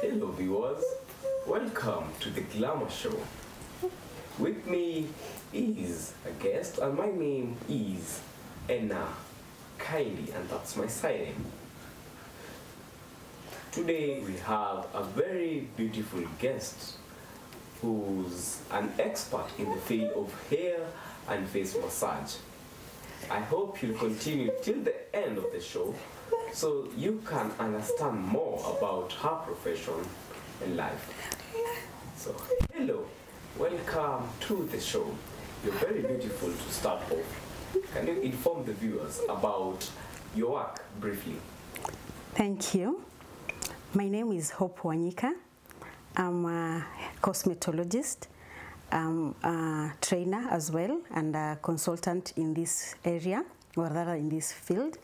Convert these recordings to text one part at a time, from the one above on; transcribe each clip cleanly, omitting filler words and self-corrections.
Hello viewers, welcome to the Glamour show. With me is a guest and my name is Enna Kylie and that's my side name. Today we have a very beautiful guest who's an expert in the field of hair and face massage. I hope you'll continue till the end of the show so you can understand more about her profession and life. So, hello, welcome to the show. You're very beautiful to start off. Can you inform the viewers about your work briefly? Thank you. My name is Hope Wanyika. I'm a cosmetologist. I'm a trainer as well and a consultant in this area, or rather in this field.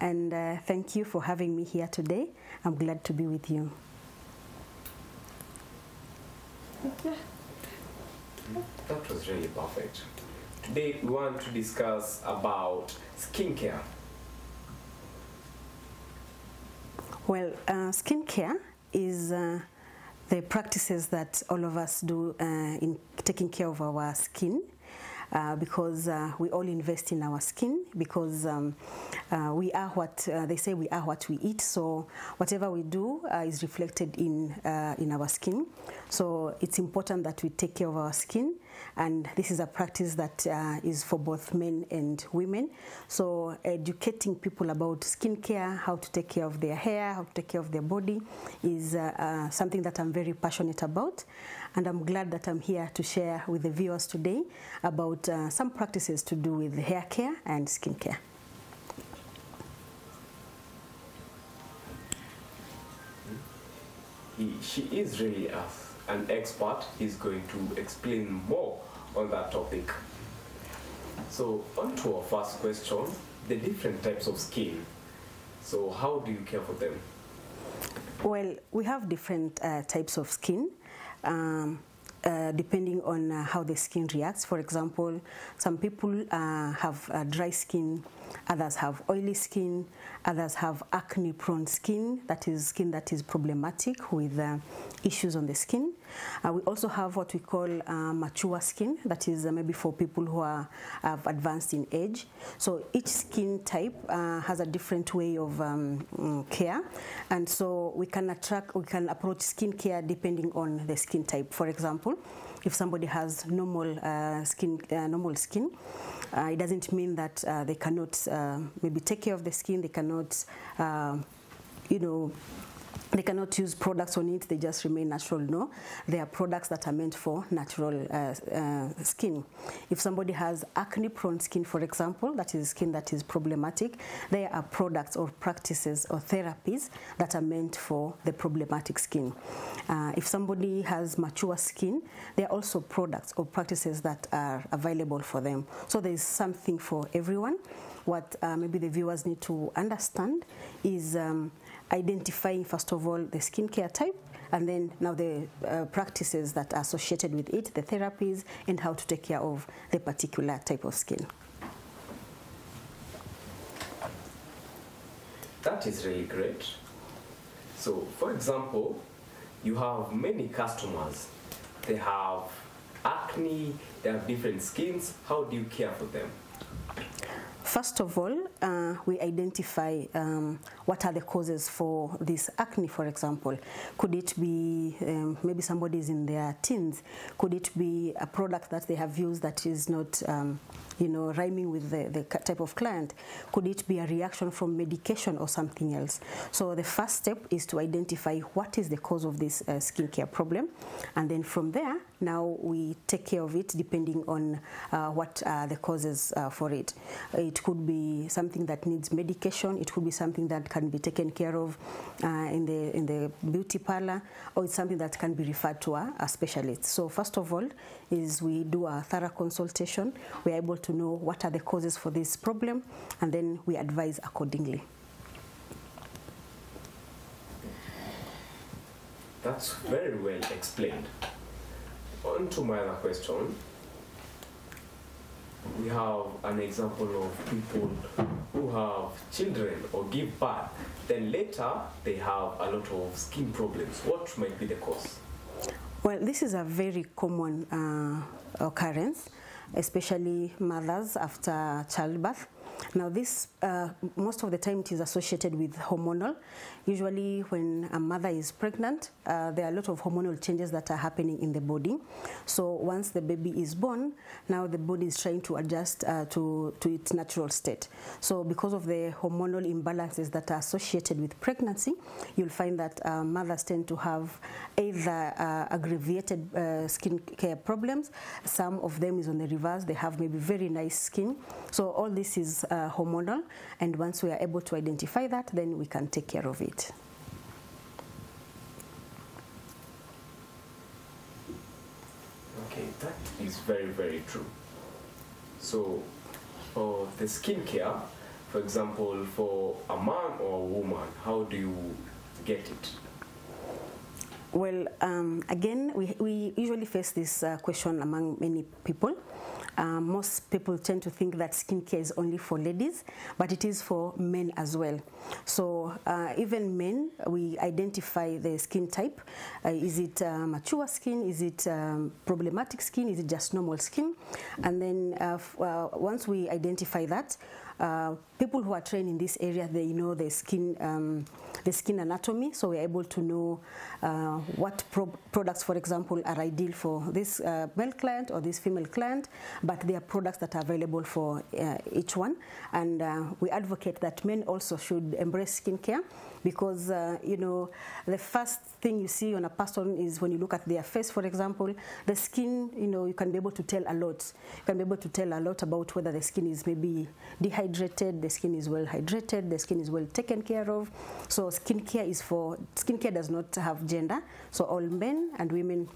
And thank you for having me here today. I'm glad to be with you. That was really perfect. Today we want to discuss about skincare. Well, skincare is the practices that all of us do in taking care of our skin. Because we all invest in our skin because we are what they say we are what we eat. So whatever we do is reflected in our skin. So it's important that we take care of our skin, and this is a practice that is for both men and women. So educating people about skincare, how to take care of their hair, how to take care of their body, is something that I'm very passionate about. And I'm glad that I'm here to share with the viewers today about some practices to do with hair care and skincare. She is really an expert. He's going to explain more on that topic. So on to our first question, the different types of skin. So how do you care for them? Well, we have different types of skin. Depending on how the skin reacts. For example, some people have dry skin, others have oily skin, others have acne-prone skin that is problematic with issues on the skin. We also have what we call mature skin, that is maybe for people who have advanced in age. So each skin type has a different way of care, and so we can approach skin care depending on the skin type. For example, if somebody has normal skin, it doesn't mean that they cannot maybe take care of the skin. They cannot, they cannot use products on it. They just remain natural. No, they are products that are meant for natural skin. If somebody has acne-prone skin, for example, that is skin that is problematic, there are products or practices or therapies that are meant for the problematic skin. If somebody has mature skin, there are also products or practices that are available for them. So there is something for everyone. What maybe the viewers need to understand is identifying, first of all, the skincare type, and then now the practices that are associated with it, the therapies, and how to take care of the particular type of skin. That is really great. So, for example, you have many customers. They have acne, they have different skins. How do you care for them? First of all, we identify what are the causes for this acne, for example. Could it be maybe somebody is in their teens? Could it be a product that they have used that is not rhyming with the type of client? Could it be a reaction from medication or something else? So the first step is to identify what is the cause of this skincare problem, and then from there, now we take care of it depending on what are the causes for it. It could be something that needs medication. It could be something that can be taken care of in the beauty parlor, or it's something that can be referred to a specialist. So first of all is we do a thorough consultation. We are able to know what are the causes for this problem, and then we advise accordingly. That's very well explained. On to my other question. We have an example of people who have children or give birth then later they have a lot of skin problems. What might be the cause? Well, this is a very common occurrence, especially mothers after childbirth. Now this, most of the time it is associated with hormonal. Usually when a mother is pregnant, there are a lot of hormonal changes that are happening in the body. So once the baby is born, now the body is trying to adjust to its natural state. So because of the hormonal imbalances that are associated with pregnancy, you'll find that mothers tend to have either aggravated skin care problems. Some of them is on the reverse. They have maybe very nice skin. So all this is hormonal, and once we are able to identify that, then we can take care of it. Okay, that is very, very true. So for the skincare, for example, for a man or a woman, how do you get it? Well, again, we usually face this question among many people. Most people tend to think that skincare is only for ladies, but it is for men as well. So even men, we identify the skin type. Is it mature skin? Is it problematic skin? Is it just normal skin? And then once we identify that, people who are trained in this area, they know the skin anatomy, so we're able to know what products, for example, are ideal for this male client or this female client, but there are products that are available for each one. And we advocate that men also should embrace skincare, because you know, the first thing you see on a person is when you look at their face, for example, the skin, you know, you can be able to tell a lot. You can be able to tell a lot about whether the skin is maybe dehydrated, the skin is well hydrated, the skin is well taken care of. So skincare does not have gender. So all men and women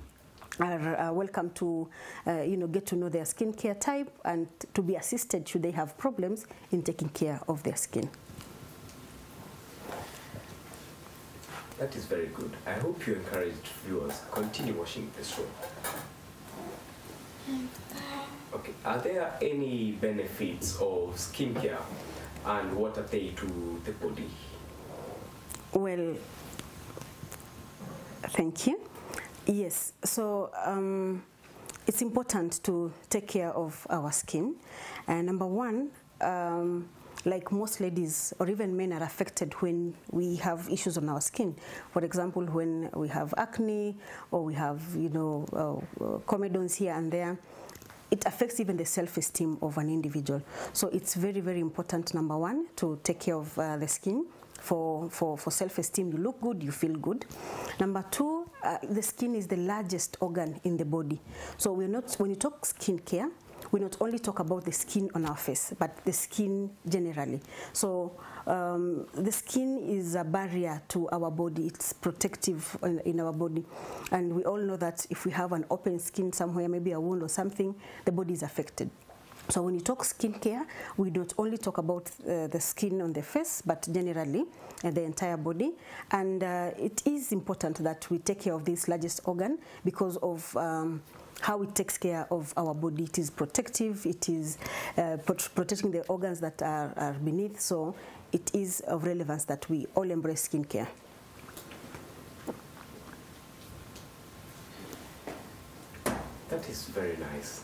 are welcome to get to know their skincare type and to be assisted should they have problems in taking care of their skin. That is very good. I hope you encouraged viewers continue watching the show. Okay, are there any benefits of skincare, and what are they to the body? Well, thank you. Yes, so it's important to take care of our skin. Number one, like most ladies or even men are affected when we have issues on our skin. For example, when we have acne or we have, comedones here and there, it affects even the self-esteem of an individual. So it's very, very important, number one, to take care of the skin. For self-esteem, you look good, you feel good. Number two, the skin is the largest organ in the body. So when you talk skincare, we not only talk about the skin on our face, but the skin generally. So the skin is a barrier to our body. It's protective in our body. And we all know that if we have an open skin somewhere, maybe a wound or something, the body is affected. So when you talk skincare, we don't only talk about the skin on the face, but generally the entire body. And it is important that we take care of this largest organ because of how it takes care of our body. It is protective, it is protecting the organs that are beneath, so it is of relevance that we all embrace skincare. That is very nice.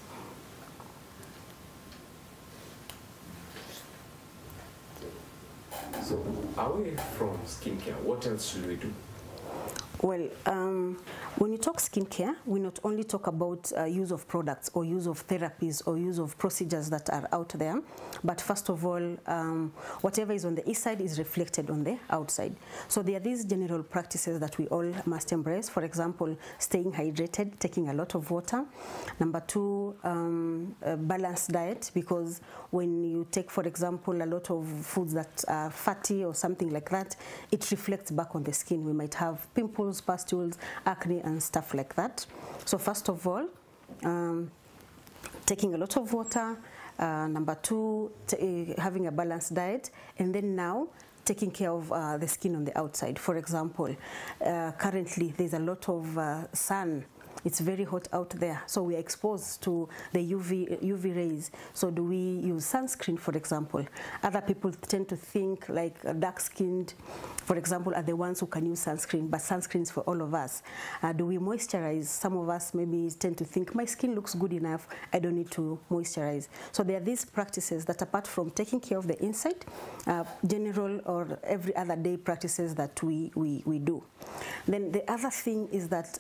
So, away from skincare, what else should we do? Well, when you talk skincare, we not only talk about use of products or use of therapies or use of procedures that are out there, but first of all, whatever is on the inside is reflected on the outside. So there are these general practices that we all must embrace. For example, staying hydrated, taking a lot of water. Number two, a balanced diet, because when you take, for example, a lot of foods that are fatty or something like that, it reflects back on the skin. We might have pimples, pustules, acne, and stuff like that. So first of all, taking a lot of water. Number two, having a balanced diet. And then now, taking care of the skin on the outside. For example, currently there's a lot of sun It's very hot out there, so we are exposed to the UV rays. So do we use sunscreen, for example? Other people tend to think like dark-skinned, for example, are the ones who can use sunscreen, but sunscreen is for all of us. Do we moisturize? Some of us maybe tend to think, my skin looks good enough, I don't need to moisturize. So there are these practices that, apart from taking care of the inside, general or every other day practices that we do. Then the other thing is that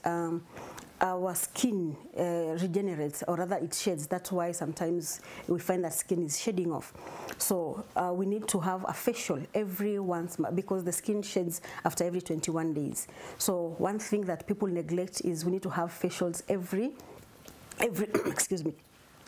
our skin regenerates, or rather it sheds. That's why sometimes we find that skin is shedding off. So we need to have a facial every once, because the skin sheds after every 21 days. So one thing that people neglect is we need to have facials every excuse me,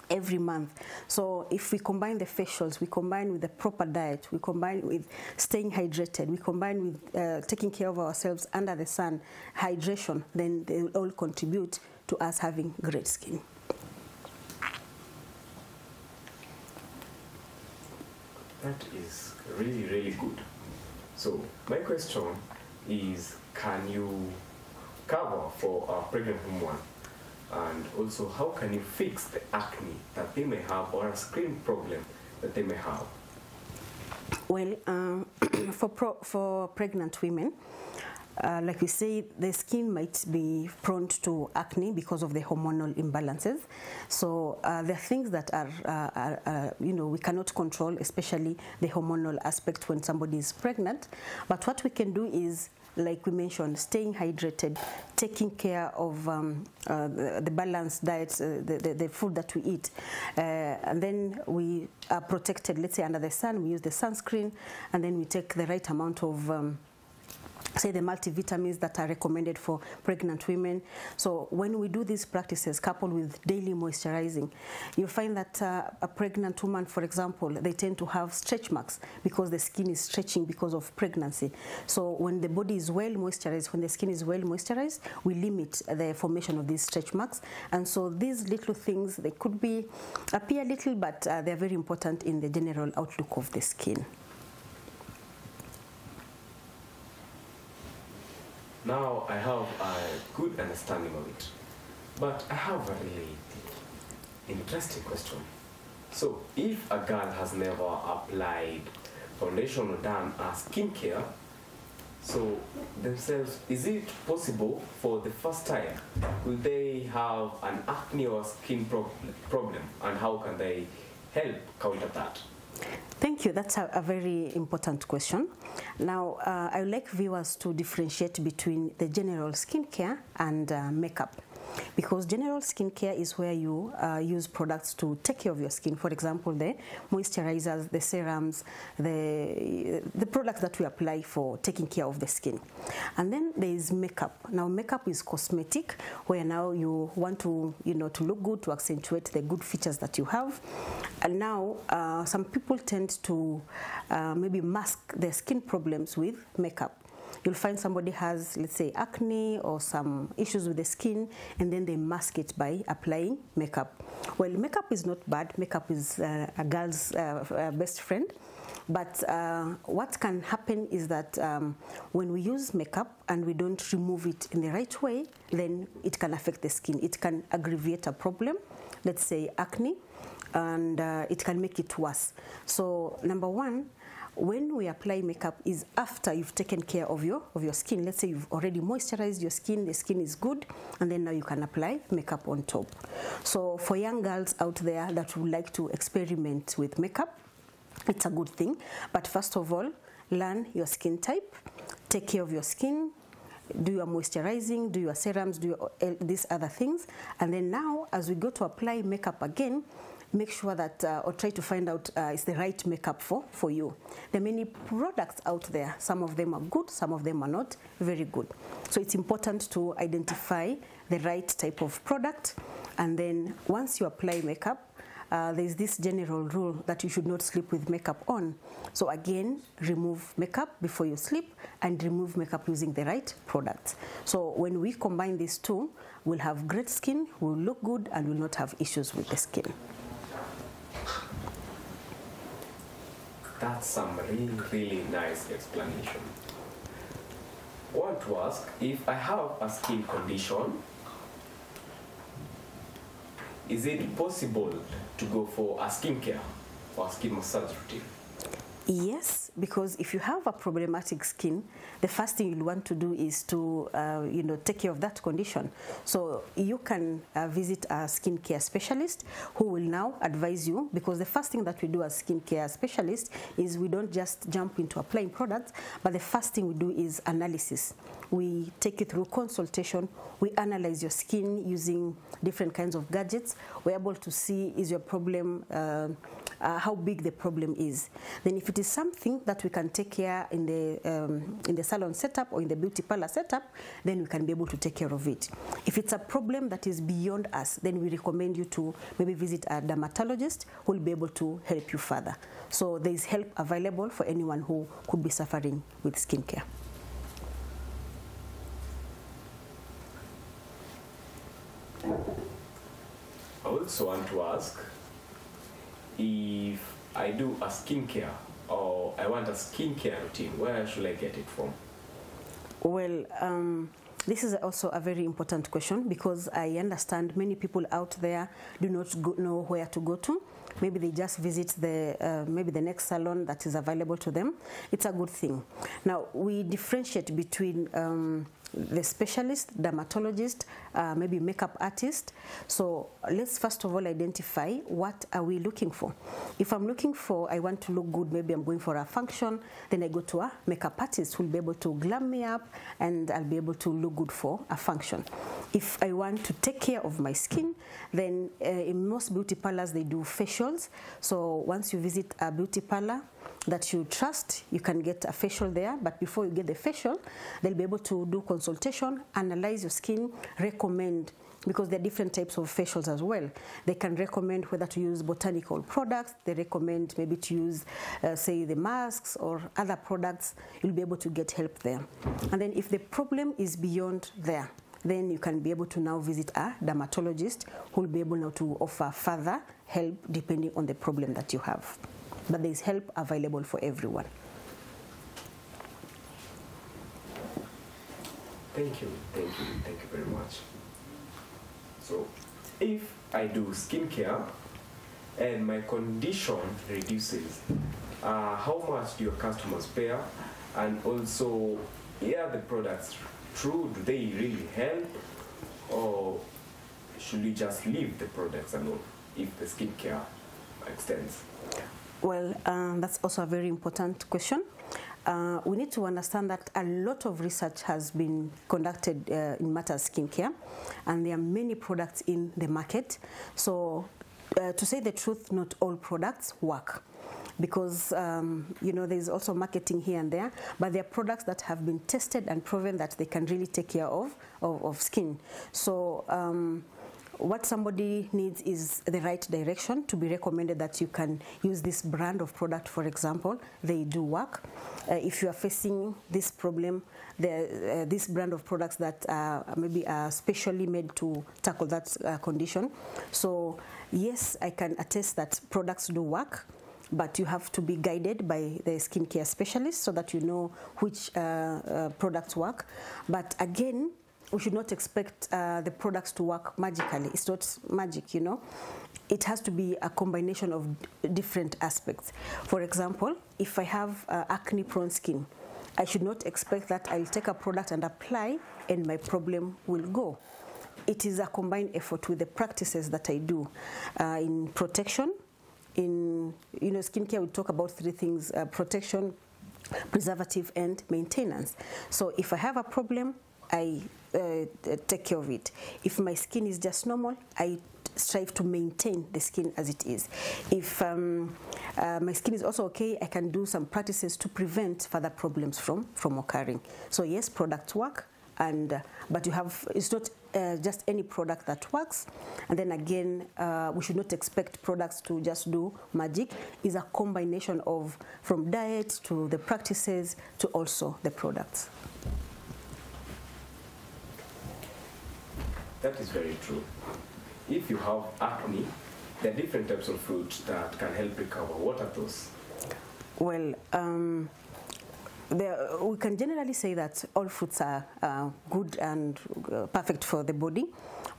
every month. So if we combine the facials, we combine with the proper diet, we combine with staying hydrated, we combine with taking care of ourselves under the sun, hydration, then they will all contribute to us having great skin. That is really, really good. So my question is, can you cover for a pregnant woman? And also, how can you fix the acne that they may have, or a skin problem that they may have? Well, for pregnant women, like we say, the skin might be prone to acne because of the hormonal imbalances. So there are things that are we cannot control, especially the hormonal aspect when somebody is pregnant. But what we can do is, like we mentioned, staying hydrated, taking care of the balanced diets, the food that we eat. And then we are protected, let's say under the sun, we use the sunscreen, and then we take the right amount of say the multivitamins that are recommended for pregnant women. So when we do these practices coupled with daily moisturizing, you find that a pregnant woman, for example, they tend to have stretch marks because the skin is stretching because of pregnancy. So when the body is well moisturized, when the skin is well moisturized, we limit the formation of these stretch marks. And so these little things, they could appear little, but they're very important in the general outlook of the skin. Now I have a good understanding of it, but I have a really interesting question. So if a girl has never applied foundation or done a skincare, so themselves, is it possible for the first time, will they have an acne or skin problem, and how can they help counter that? Thank you. That's a very important question. Now, I would like viewers to differentiate between the general skincare and makeup. Because general skincare is where you use products to take care of your skin. For example, the moisturizers, the serums, the products that we apply for taking care of the skin. And then there is makeup. Now, makeup is cosmetic, where now you want to, to look good, to accentuate the good features that you have. And now, some people tend to maybe mask their skin problems with makeup. You'll find somebody has, let's say, acne or some issues with the skin, and then they mask it by applying makeup. Well, makeup is not bad. Makeup is a girl's best friend. But what can happen is that when we use makeup and we don't remove it in the right way, then it can affect the skin. It can aggravate a problem, let's say acne, and it can make it worse. So number one, when we apply makeup is after you've taken care of your skin. Let's say you've already moisturized your skin, the skin is good, and then now you can apply makeup on top. So for young girls out there that would like to experiment with makeup, it's a good thing. But first of all, learn your skin type, take care of your skin, do your moisturizing, do your serums, do these other things. And then now, as we go to apply makeup again, make sure that, or try to find out it's the right makeup for you. There are many products out there. Some of them are good, some of them are not very good. So it's important to identify the right type of product. And then once you apply makeup, there's this general rule that you should not sleep with makeup on. So again, remove makeup before you sleep and remove makeup using the right products. So when we combine these two, we'll have great skin, we'll look good, and we'll not have issues with the skin. That's some really, really nice explanation. I want to ask, if I have a skin condition is it possible to go for a skincare or skin massage routine? Yes, because if you have a problematic skin, the first thing you'll want to do is to, take care of that condition. So you can visit a skincare specialist who will now advise you, because the first thing that we do as skincare specialists is we don't just jump into applying products, but the first thing we do is analysis. We take you through consultation. We analyze your skin using different kinds of gadgets. We're able to see, is your problem, how big the problem is. Then if it is something that we can take care in the salon setup or in the beauty parlor setup, then we can be able to take care of it. If it's a problem that is beyond us, then we recommend you to maybe visit a dermatologist who will be able to help you further. So there is help available for anyone who could be suffering with skincare. I also want to ask, if I do a skincare or I want a skincare routine, where should I get it from? Well, this is also a very important question, because I understand many people out there do not know where to go to. Maybe they just visit maybe the next salon that is available to them. It's a good thing. Now, we differentiate between the specialist, dermatologist, maybe makeup artist. So let's first of all identify what are we looking for. If I'm looking for, I want to look good, maybe I'm going for a function, then I go to a makeup artist who will be able to glam me up and I'll be able to look good for a function. If I want to take care of my skin, then in most beauty parlors they do facials. So once you visit a beauty parlor that you trust, you can get a facial there, but before you get the facial, they'll be able to do consultation, analyze your skin, recommend, because there are different types of facials as well. They can recommend whether to use botanical products. They recommend maybe to use, say, the masks or other products. You'll be able to get help there. And then if the problem is beyond there, then you can be able to now visit a dermatologist who will be able now to offer further help depending on the problem that you have. But there is help available for everyone. Thank you very much. So, if I do skincare and my condition reduces, how much do your customers pay? And also, are the products true? Do they really help? Or should we just leave the products alone if the skincare extends? Well, that's also a very important question. We need to understand that a lot of research has been conducted in matters skincare, and there are many products in the market. So, to say the truth, not all products work, because there's also marketing here and there, but there are products that have been tested and proven that they can really take care of skin. So what somebody needs is the right direction to be recommended that you can use this brand of product, for example. They do work. If you are facing this problem, this brand of products that maybe are specially made to tackle that condition. So yes, I can attest that products do work, but you have to be guided by the skincare specialist so that you know which products work. But again, we should not expect the products to work magically. It's not magic, It has to be a combination of different aspects. For example, if I have acne-prone skin, I should not expect that I'll take a product and apply and my problem will go. It is a combined effort with the practices that I do in protection. In skincare, we talk about three things: protection, preservative, and maintenance. So if I have a problem, I take care of it. If my skin is just normal, I strive to maintain the skin as it is. If my skin is also okay, I can do some practices to prevent further problems from occurring. So yes, products work, but it's not just any product that works. And then again, we should not expect products to just do magic. It's a combination of from diet to the practices to also the products. That is very true. If you have acne, there are different types of fruits that can help recover. What are those? Well, we can generally say that all fruits are good and perfect for the body.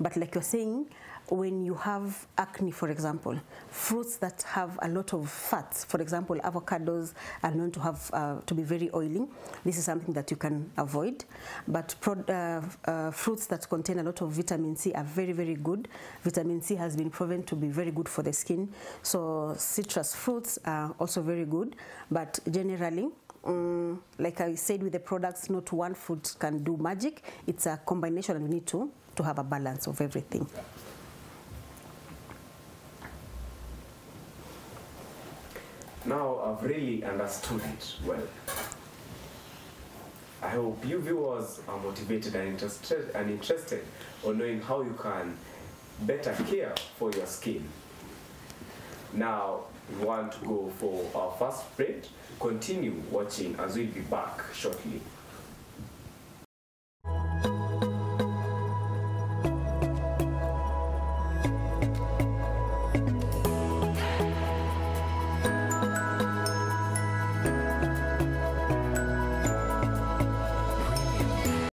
But like you're saying, when you have acne, for example, fruits that have a lot of fats, for example, avocados are known to have to be very oily. This is something that you can avoid. But fruits that contain a lot of vitamin C are very, very good. Vitamin C has been proven to be very good for the skin. So citrus fruits are also very good. But generally, like I said with the products, not one fruit can do magic. It's a combination, and we need to have a balance of everything. Now I've really understood it well. I hope you viewers are motivated and interested on knowing how you can better care for your skin. Now we want to go for our first break. Continue watching as we'll be back shortly.